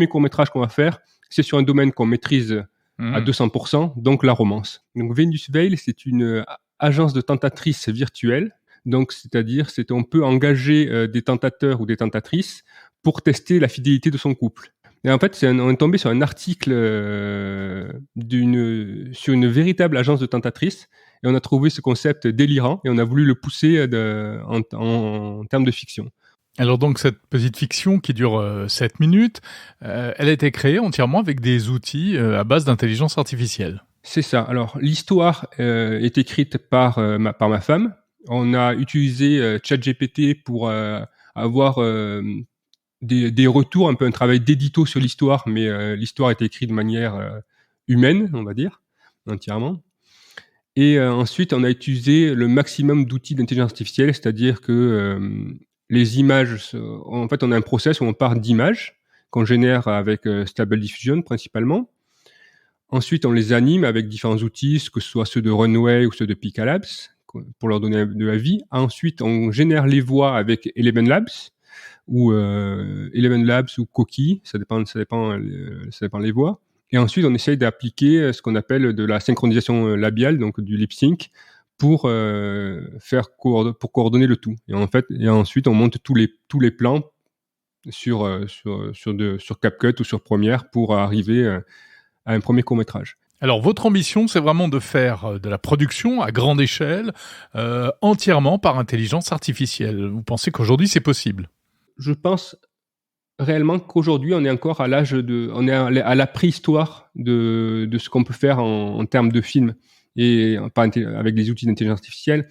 court-métrage qu'on va faire, c'est sur un domaine qu'on maîtrise à 200%, donc la romance. Donc Venus Veil, c'est une agence de tentatrices virtuelle. Donc c'est-à-dire, on peut engager des tentateurs ou des tentatrices pour tester la fidélité de son couple. Et en fait, on est tombé sur un article sur une véritable agence de tentatrices, et on a trouvé ce concept délirant, et on a voulu le pousser en termes de fiction. Alors donc cette petite fiction qui dure 7 minutes, elle a été créée entièrement avec des outils à base d'intelligence artificielle. C'est ça. Alors l'histoire est écrite par ma femme. On a utilisé ChatGPT pour avoir des retours, un peu un travail d'édito sur l'histoire, mais l'histoire est écrite de manière humaine, on va dire, entièrement. Et ensuite, on a utilisé le maximum d'outils d'intelligence artificielle, c'est-à-dire que les images, en fait, on a un process où on part d'images qu'on génère avec Stable Diffusion principalement. Ensuite, on les anime avec différents outils, que ce soit ceux de Runway ou ceux de Picalabs, pour leur donner de la vie. Ensuite, on génère les voix avec Eleven Labs ou Koki, ça dépend les voix. Et ensuite, on essaye d'appliquer ce qu'on appelle de la synchronisation labiale, donc du lip sync, pour coordonner le tout. Et ensuite, on monte tous les plans sur CapCut ou sur Premiere pour arriver à un premier court-métrage. Alors, votre ambition, c'est vraiment de faire de la production à grande échelle, entièrement par intelligence artificielle. Vous pensez qu'aujourd'hui, c'est possible ? Je pense réellement qu'aujourd'hui, on est encore à à la préhistoire de ce qu'on peut faire en termes de films, et avec des outils d'intelligence artificielle.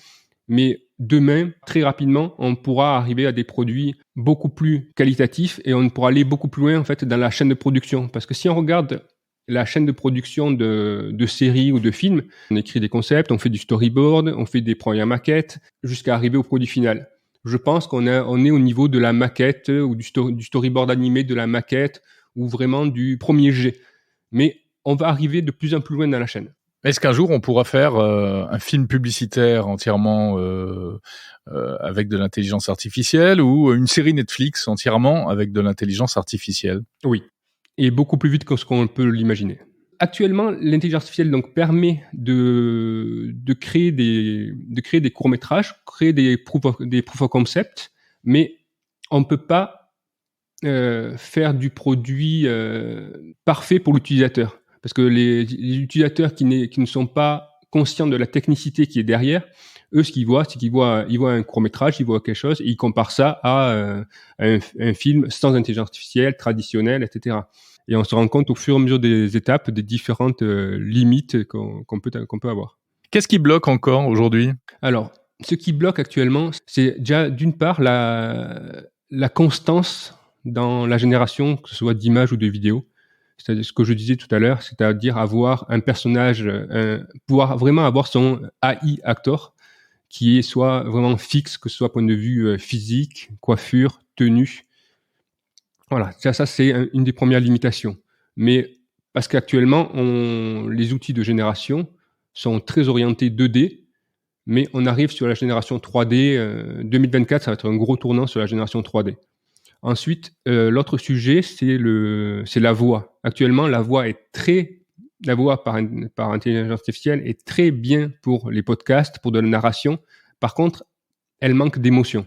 Mais demain, très rapidement, on pourra arriver à des produits beaucoup plus qualitatifs, et on pourra aller beaucoup plus loin, en fait, dans la chaîne de production. Parce que si on regarde la chaîne de production de séries ou de films, on écrit des concepts, on fait du storyboard, on fait des premières maquettes, jusqu'à arriver au produit final. Je pense qu'on est au niveau de la maquette ou du storyboard animé de la maquette, ou vraiment du premier jet. Mais on va arriver de plus en plus loin dans la chaîne. Est-ce qu'un jour on pourra faire un film publicitaire entièrement avec de l'intelligence artificielle, ou une série Netflix entièrement avec de l'intelligence artificielle ? Oui, et beaucoup plus vite que ce qu'on peut l'imaginer. Actuellement, l'intelligence artificielle donc permet de créer des courts-métrages, créer des proof of concept, mais on ne peut pas faire du produit parfait pour l'utilisateur. Parce que les utilisateurs qui ne sont pas conscients de la technicité qui est derrière, eux, ce qu'ils voient, c'est qu'ils voient un court-métrage, ils voient quelque chose, et ils comparent ça à un film sans intelligence artificielle, traditionnel, etc. Et on se rend compte au fur et à mesure des étapes des différentes limites qu'on peut avoir. Qu'est-ce qui bloque encore aujourd'hui ? Alors, ce qui bloque actuellement, c'est déjà d'une part la constance dans la génération, que ce soit d'images ou de vidéos. C'est-à-dire ce que je disais tout à l'heure, c'est-à-dire avoir un personnage, pouvoir vraiment avoir son AI actor qui est soit vraiment fixe, que ce soit point de vue physique, coiffure, tenue. Voilà, ça c'est une des premières limitations. Mais parce qu'actuellement, les outils de génération sont très orientés 2D, mais on arrive sur la génération 3D. 2024, ça va être un gros tournant sur la génération 3D. Ensuite, l'autre sujet, c'est la voix. Actuellement, la voix par intelligence artificielle est très bien pour les podcasts, pour de la narration. Par contre, elle manque d'émotion.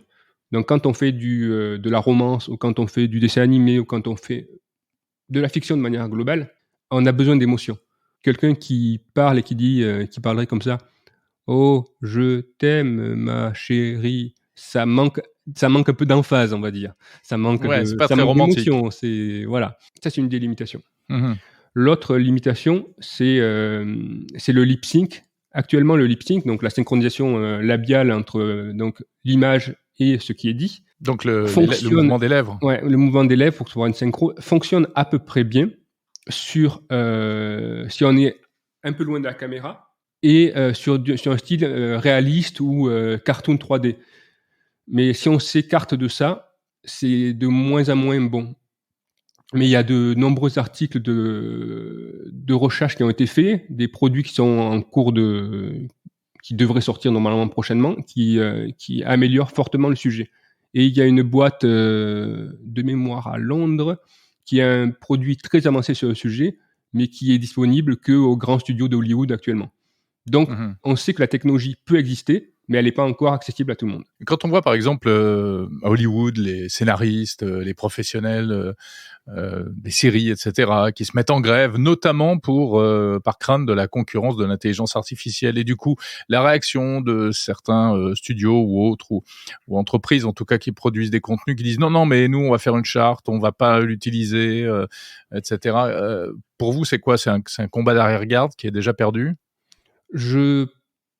Donc, quand on fait de la romance, ou quand on fait du dessin animé, ou quand on fait de la fiction de manière globale, on a besoin d'émotion. Quelqu'un qui parle et qui parlerait comme ça, « Oh, je t'aime, ma chérie », ça manque un peu d'emphase, on va dire. Ça manque c'est pas très romantique. D'émotion. Voilà. Ça, c'est une des limitations. Mmh. L'autre limitation, c'est le lip sync. Actuellement, le lip sync, donc la synchronisation labiale entre donc l'image et ce qui est dit, Donc le mouvement des lèvres. Ouais, le mouvement des lèvres pour avoir une synchro fonctionne à peu près bien sur si on est un peu loin de la caméra et sur un style réaliste ou cartoon 3D. Mais si on s'écarte de ça, c'est de moins en moins bon. Mais il y a de nombreux articles de recherche qui ont été faits, des produits qui sont en cours qui devraient sortir normalement prochainement, qui améliorent fortement le sujet. Et il y a une boîte de mémoire à Londres qui a un produit très avancé sur le sujet, mais qui est disponible qu'aux grands studios de Hollywood actuellement. Donc, on sait que la technologie peut exister, mais elle n'est pas encore accessible à tout le monde. Quand on voit par exemple à Hollywood les scénaristes, les professionnels des séries, etc., qui se mettent en grève, notamment par crainte de la concurrence de l'intelligence artificielle, et du coup la réaction de certains studios ou autres ou entreprises en tout cas qui produisent des contenus qui disent non mais nous on va faire une charte, on va pas l'utiliser, etc. Pour vous c'est quoi, c'est un combat d'arrière-garde qui est déjà perdu? Je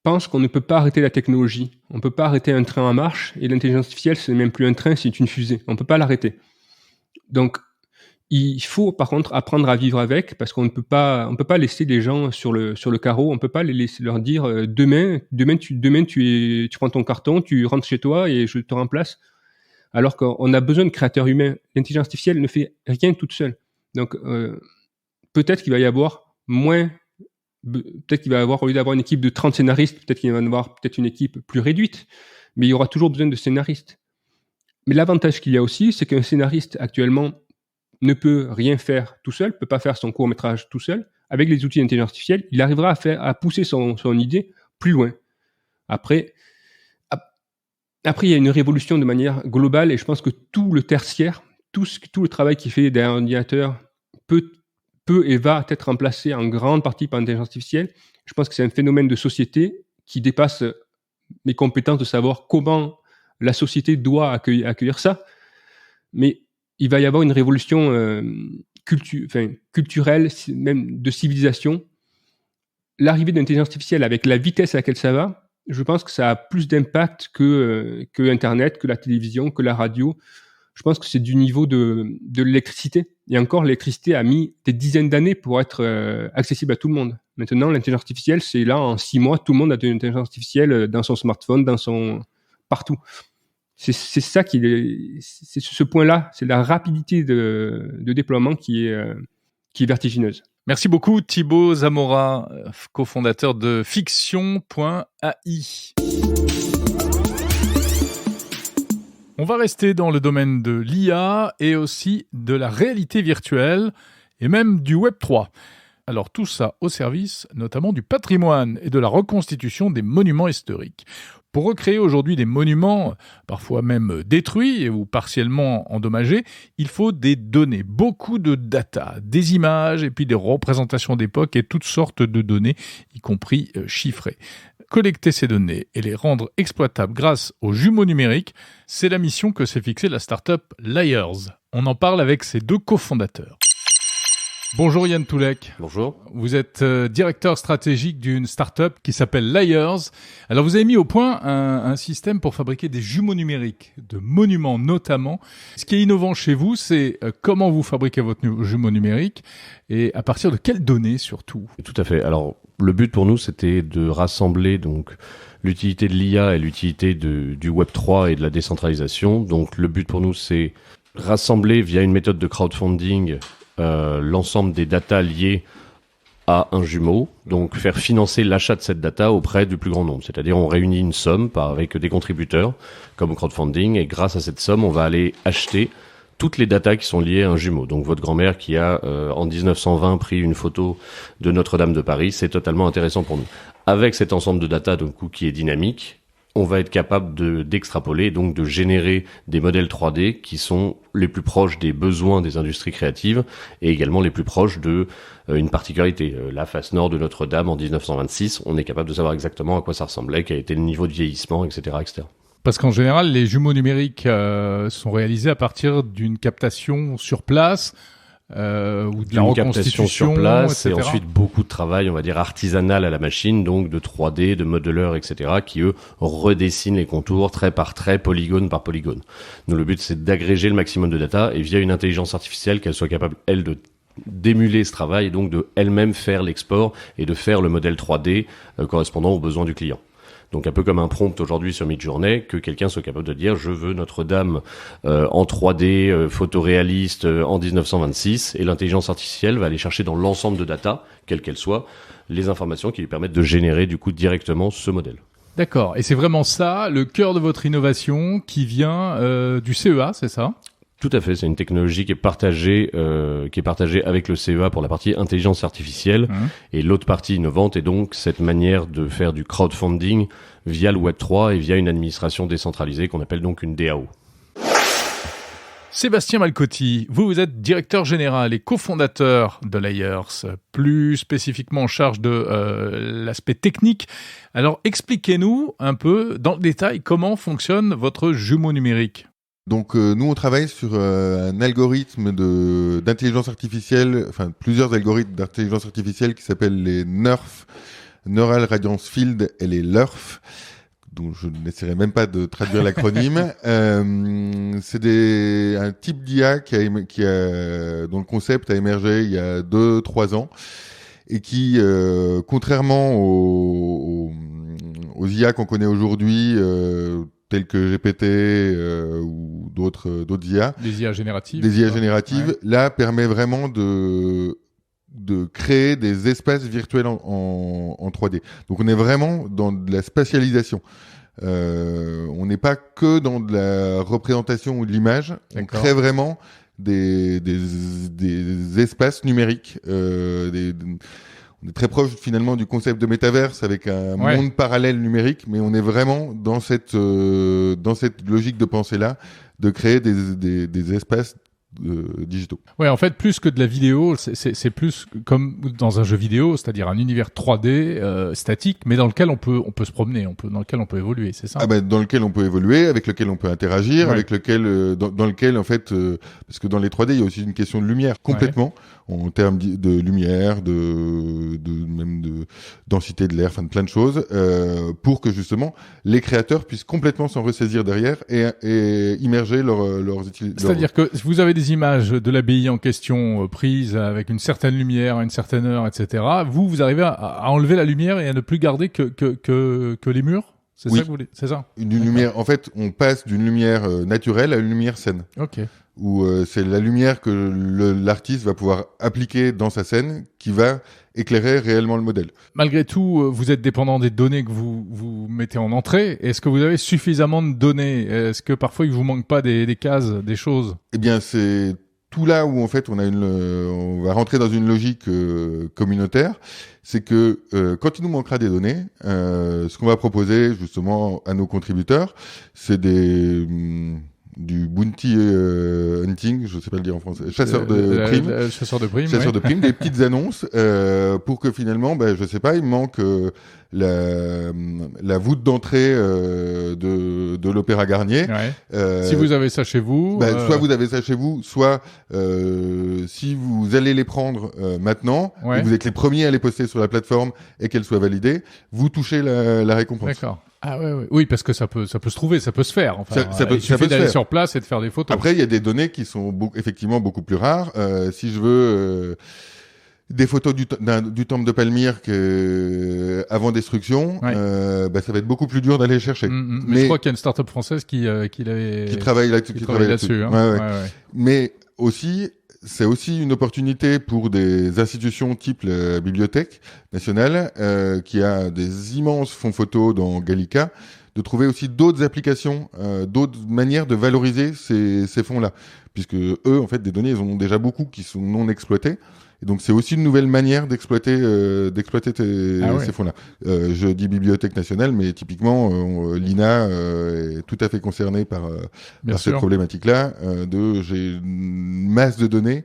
pense qu'on ne peut pas arrêter la technologie. On ne peut pas arrêter un train en marche, et l'intelligence artificielle, c'est même plus un train, c'est une fusée. On ne peut pas l'arrêter. Donc, il faut par contre apprendre à vivre avec, parce qu'on ne peut pas laisser les gens sur le carreau. On ne peut pas les laisser leur dire demain tu prends ton carton, tu rentres chez toi et je te remplace. Alors qu'on a besoin de créateurs humains. L'intelligence artificielle ne fait rien toute seule. Donc, peut-être qu'il va y avoir au lieu d'avoir une équipe de 30 scénaristes, peut-être qu'il va y avoir peut-être une équipe plus réduite, mais il y aura toujours besoin de scénaristes. Mais l'avantage qu'il y a aussi, c'est qu'un scénariste actuellement ne peut rien faire tout seul, peut pas faire son court-métrage tout seul. Avec les outils d'intelligence artificielle, il arrivera à pousser son idée plus loin. Après, il y a une révolution de manière globale, et je pense que tout le tertiaire, tout le travail qui est fait derrière un ordinateur peut et va être remplacé en grande partie par l'intelligence artificielle. Je pense que c'est un phénomène de société qui dépasse mes compétences de savoir comment la société doit accueillir ça. Mais il va y avoir une révolution culturelle, même de civilisation. L'arrivée de l'intelligence artificielle, avec la vitesse à laquelle ça va, je pense que ça a plus d'impact que Internet, que la télévision, que la radio. Je pense que c'est du niveau de l'électricité. Et encore, l'électricité a mis des dizaines d'années pour être accessible à tout le monde. Maintenant, l'intelligence artificielle, c'est là, en 6 mois, tout le monde a de l'intelligence artificielle dans son smartphone, partout. C'est ça c'est ce point-là, c'est la rapidité de déploiement qui est vertigineuse. Merci beaucoup Thibaut Zamora, cofondateur de Fiction.ai. On va rester dans le domaine de l'IA et aussi de la réalité virtuelle et même du Web3. Alors tout ça au service notamment du patrimoine et de la reconstitution des monuments historiques. Pour recréer aujourd'hui des monuments, parfois même détruits ou partiellement endommagés, il faut des données, beaucoup de data, des images et puis des représentations d'époque et toutes sortes de données, y compris chiffrées. Collecter ces données et les rendre exploitables grâce aux jumeaux numériques, c'est la mission que s'est fixée la start-up Layers. On en parle avec ses 2 cofondateurs. Bonjour Yann Toulek. Bonjour. Vous êtes directeur stratégique d'une start-up qui s'appelle Layers. Alors vous avez mis au point un système pour fabriquer des jumeaux numériques, de monuments notamment. Ce qui est innovant chez vous, c'est comment vous fabriquez votre jumeau numérique et à partir de quelles données surtout. Tout à fait. Alors le but pour nous, c'était de rassembler donc l'utilité de l'IA et l'utilité du Web3 et de la décentralisation. Donc le but pour nous, c'est rassembler via une méthode de crowdfunding l'ensemble des datas liées à un jumeau, donc faire financer l'achat de cette data auprès du plus grand nombre. C'est-à-dire on réunit une somme avec des contributeurs comme au crowdfunding et grâce à cette somme, on va aller acheter toutes les datas qui sont liées à un jumeau. Donc votre grand-mère qui a en 1920 pris une photo de Notre-Dame de Paris, c'est totalement intéressant pour nous. Avec cet ensemble de datas donc qui est dynamique, on va être capable d'extrapoler, donc de générer des modèles 3D qui sont les plus proches des besoins des industries créatives et également les plus proches de une particularité. La face nord de Notre-Dame en 1926, on est capable de savoir exactement à quoi ça ressemblait, quel était le niveau de vieillissement, etc., etc. Parce qu'en général, les jumeaux numériques sont réalisés à partir d'une captation sur place ou de Une la captation reconstitution sur place, et etc. ensuite beaucoup de travail, on va dire, artisanal à la machine, donc de 3D, de modeleurs, etc., qui eux redessinent les contours trait par trait, polygone par polygone. Nous, le but, c'est d'agréger le maximum de data, et via une intelligence artificielle, qu'elle soit capable, elle, d'émuler ce travail, et donc de elle-même faire l'export et de faire le modèle 3D correspondant aux besoins du client. Donc un peu comme un prompt aujourd'hui sur Midjourney, que quelqu'un soit capable de dire je veux Notre-Dame en 3D, photoréaliste en 1926, et l'intelligence artificielle va aller chercher dans l'ensemble de data, quelle qu'elle soit, les informations qui lui permettent de générer du coup directement ce modèle. D'accord. Et c'est vraiment ça, le cœur de votre innovation qui vient du CEA, c'est ça ? Tout à fait, c'est une technologie qui est partagée avec le CEA pour la partie intelligence artificielle, et l'autre partie innovante est donc cette manière de faire du crowdfunding via le Web3 et via une administration décentralisée qu'on appelle donc une DAO. Sébastien Malcotti, vous êtes directeur général et cofondateur de Layers, plus spécifiquement en charge de l'aspect technique. Alors expliquez-nous un peu dans le détail comment fonctionne votre jumeau numérique. Donc nous on travaille sur un algorithme d'intelligence artificielle, enfin plusieurs algorithmes d'intelligence artificielle qui s'appellent les NeRF, Neural Radiance Field, et les LeRF, dont je n'essaierai même pas de traduire l'acronyme. C'est un type d'IA dont le concept a émergé il y a 2-3 ans et qui, contrairement aux IA qu'on connaît aujourd'hui, tels que GPT ou d'autres IA. Des IA génératives. Des IA génératives, ouais. Là, permet vraiment de créer des espaces virtuels en 3D. Donc, on est vraiment dans de la spatialisation. On n'est pas que dans de la représentation ou de l'image. On crée vraiment des espaces numériques, on est très proche finalement du concept de métaverse avec un monde parallèle numérique, mais on est vraiment dans cette logique de pensée-là, de créer des espaces digitaux. Ouais, en fait, plus que de la vidéo, c'est plus comme dans un jeu vidéo, c'est-à-dire un univers 3D statique, mais dans lequel on peut se promener, dans lequel on peut évoluer, c'est ça ? Dans lequel on peut évoluer, avec lequel on peut interagir, avec lequel, dans lequel en fait, parce que dans les 3D, il y a aussi une question de lumière complètement, en termes de lumière, même de densité de l'air, enfin de plein de choses, pour que justement les créateurs puissent complètement s'en ressaisir derrière et immerger leurs utilisateurs. C'est-à-dire que vous avez des images de l'abbaye en question prises avec une certaine lumière à une certaine heure, etc. Vous arrivez à enlever la lumière et à ne plus garder que les murs ? C'est ça que vous voulez ? C'est ça ? Une lumière. En fait, on passe d'une lumière naturelle à une lumière scène. Ok. Où c'est la lumière que l'artiste va pouvoir appliquer dans sa scène qui va éclairer réellement le modèle. Malgré tout, vous êtes dépendant des données que vous mettez en entrée. Est-ce que vous avez suffisamment de données ? Est-ce que parfois il vous manque pas des cases, des choses ? Eh bien, c'est tout là où en fait on va rentrer dans une logique communautaire. C'est que quand il nous manquera des données, ce qu'on va proposer justement à nos contributeurs, c'est du bounty hunting, je sais pas le dire en français, chasseur de primes, des petites annonces pour que finalement, je sais pas, il manque la voûte d'entrée de l'Opéra Garnier. Si vous avez ça chez vous, soit vous avez ça chez vous, soit si vous allez les prendre maintenant, et vous êtes les premiers à les poster sur la plateforme et qu'elles soient validées, vous touchez la récompense. D'accord. Ah oui, parce que ça peut se trouver, ça peut se faire. Enfin, il suffit d'aller sur place et de faire des photos. Après, il y a des données qui sont effectivement beaucoup plus rares. Si je veux des photos du temple de Palmyre avant destruction, ça va être beaucoup plus dur d'aller chercher. Mais je crois qu'il y a une start-up française qui travaille là-dessus. Ouais. Mais aussi, c'est aussi une opportunité pour des institutions type la Bibliothèque nationale, qui a des immenses fonds photos dans Gallica, de trouver aussi d'autres applications, d'autres manières de valoriser ces fonds-là. Puisque eux, en fait, des données, ils en ont déjà beaucoup qui sont non exploitées. Et donc, c'est aussi une nouvelle manière d'exploiter ces fonds-là. Je dis Bibliothèque nationale, mais typiquement, l'INA est tout à fait concernée par cette problématique-là. J'ai une masse de données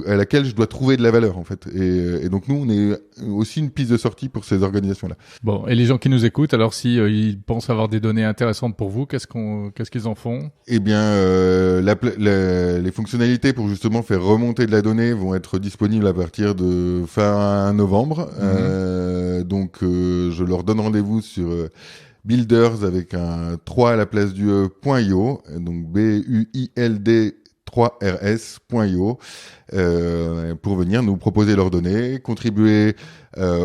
à laquelle je dois trouver de la valeur en fait. Et donc nous, on est aussi une piste de sortie pour ces organisations-là. Bon, et les gens qui nous écoutent, alors si ils pensent avoir des données intéressantes pour vous, qu'est-ce qu'ils en font ? Eh bien, les fonctionnalités pour justement faire remonter de la donnée vont être disponibles à partir de fin novembre. Donc, je leur donne rendez-vous sur Builders avec un 3 à la place du .io, donc BUILD 3rs.io, pour venir nous proposer leurs données, contribuer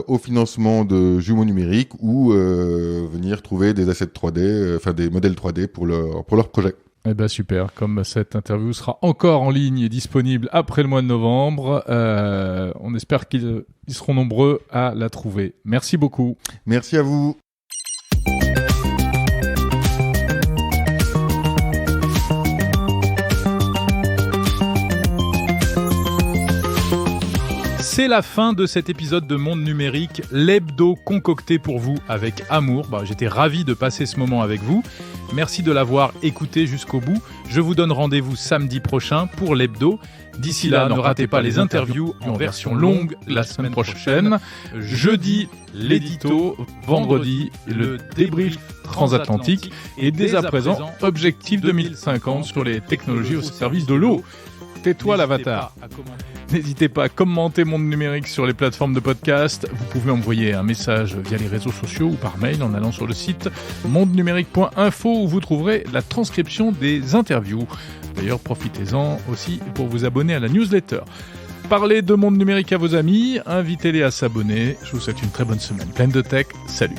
au financement de jumeaux numériques ou venir trouver des assets 3D, enfin des modèles 3D pour leur projet. Eh ben super, comme cette interview sera encore en ligne et disponible après le mois de novembre, on espère qu'ils seront nombreux à la trouver. Merci beaucoup. Merci à vous. C'est la fin de cet épisode de Monde Numérique, l'hebdo concocté pour vous avec amour. J'étais ravi de passer ce moment avec vous. Merci de l'avoir écouté jusqu'au bout. Je vous donne rendez-vous samedi prochain pour l'hebdo. D'ici là, ne ratez pas les interviews en version longue la semaine prochaine. Jeudi, l'édito. Vendredi, le débrief transatlantique. Et dès à présent, objectif 2050 sur les technologies au service de l'eau. Tais-toi l'avatar. N'hésitez pas à commenter Monde Numérique sur les plateformes de podcast. Vous pouvez envoyer un message via les réseaux sociaux ou par mail en allant sur le site mondenumérique.info où vous trouverez la transcription des interviews. D'ailleurs, profitez-en aussi pour vous abonner à la newsletter. Parlez de Monde Numérique à vos amis, invitez-les à s'abonner. Je vous souhaite une très bonne semaine pleine de tech. Salut.